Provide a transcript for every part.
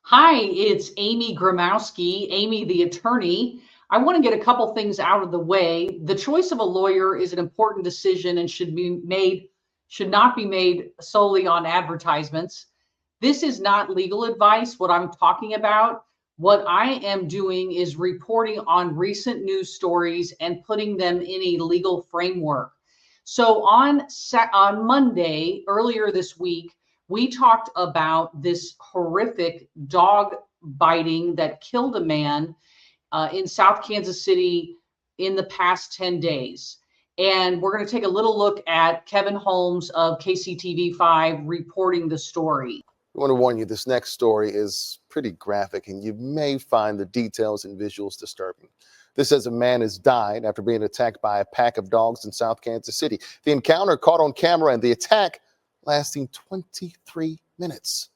Hi, it's Amy Gramowski, Amy the attorney. I want to get a couple things out of the way. The choice of a lawyer is an important decision and should not be made solely on advertisements. This is not legal advice, what I'm talking about. What I am doing is reporting on recent news stories and putting them in a legal framework. So on Monday, earlier this week, we talked about this horrific dog biting that killed a man in South Kansas City in the past 10 days. And we're going to take a little look at Kevin Holmes of KCTV5 reporting the story. I want to warn you, this next story is pretty graphic and you may find the details and visuals disturbing. This says a man has died after being attacked by a pack of dogs in South Kansas City. The encounter caught on camera and the attack lasting 23 minutes.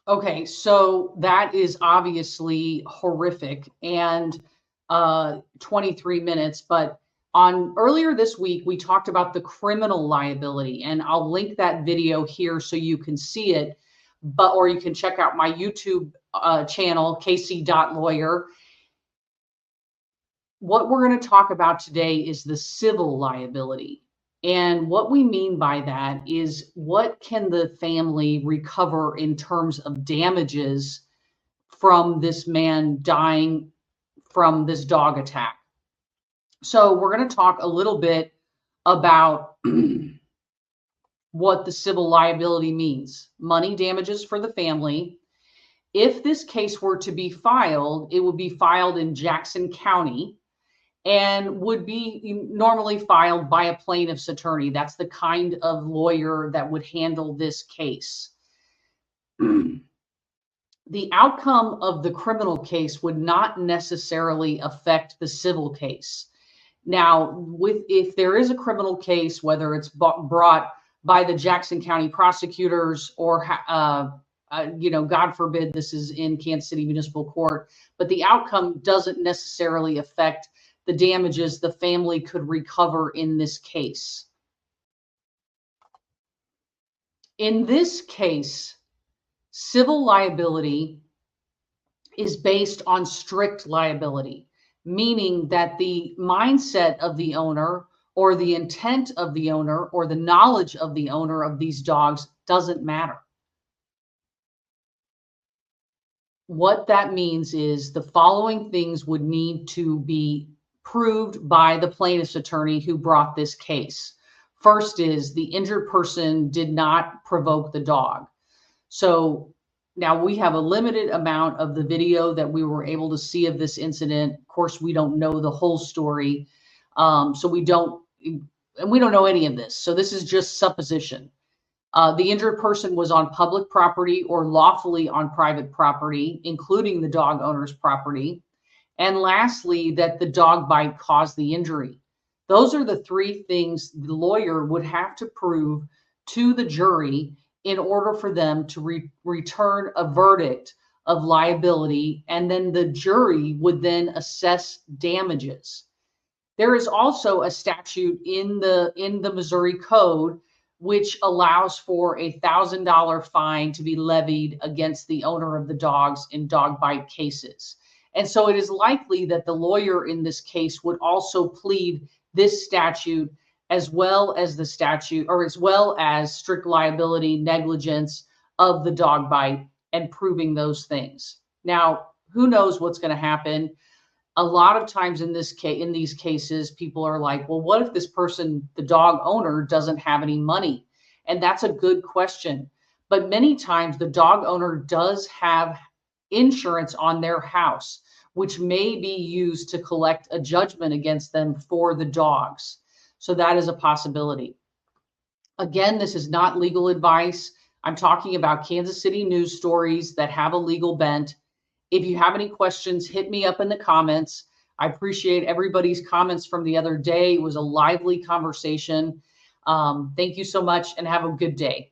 Okay, so that is obviously horrific and 23 minutes, but on earlier this week, we talked about the criminal liability, and I'll link that video here so you can see it, or you can check out my YouTube channel, kc.lawyer. What we're going to talk about today is the civil liability. And what we mean by that is what can the family recover in terms of damages from this man dying from this dog attack. So we're going to talk a little bit about what the civil liability means. Money damages for the family. If this case were to be filed, it would be filed in Jackson County and would be normally filed by a plaintiff's attorney. That's the kind of lawyer that would handle this case. The outcome of the criminal case would not necessarily affect the civil case. Now, if there is a criminal case, whether it's brought by the Jackson County prosecutors or, God forbid, this is in Kansas City Municipal Court, but the outcome doesn't necessarily affect the damages the family could recover in this case. In this case, civil liability is based on strict liability, meaning that the mindset of the owner or the intent of the owner or the knowledge of the owner of these dogs doesn't matter. What that means is the following things would need to be proved by the plaintiff's attorney who brought this case. First is the injured person did not provoke the dog. So now we have a limited amount of the video that we were able to see of this incident. Of course, we don't know the whole story. So we don't know any of this. So this is just supposition. The injured person was on public property or lawfully on private property, including the dog owner's property. And lastly, that the dog bite caused the injury. Those are the three things the lawyer would have to prove to the jury in order for them to return a verdict of liability, and then the jury would then assess damages. There is also a statute in the Missouri Code which allows for a $1,000 fine to be levied against the owner of the dogs in dog bite cases. And so it is likely that the lawyer in this case would also plead this statute as well as the statute, or as well as strict liability negligence of the dog bite and proving those things. Now, who knows what's going to happen? A lot of times in these cases, people are like, well, what if this person, the dog owner, doesn't have any money? And that's a good question. But many times the dog owner does have insurance on their house, which may be used to collect a judgment against them for the dogs. So that is a possibility. Again, this is not legal advice. I'm talking about Kansas City news stories that have a legal bent. If you have any questions, hit me up in the comments. I appreciate everybody's comments from the other day. It was a lively conversation. Thank you so much and have a good day.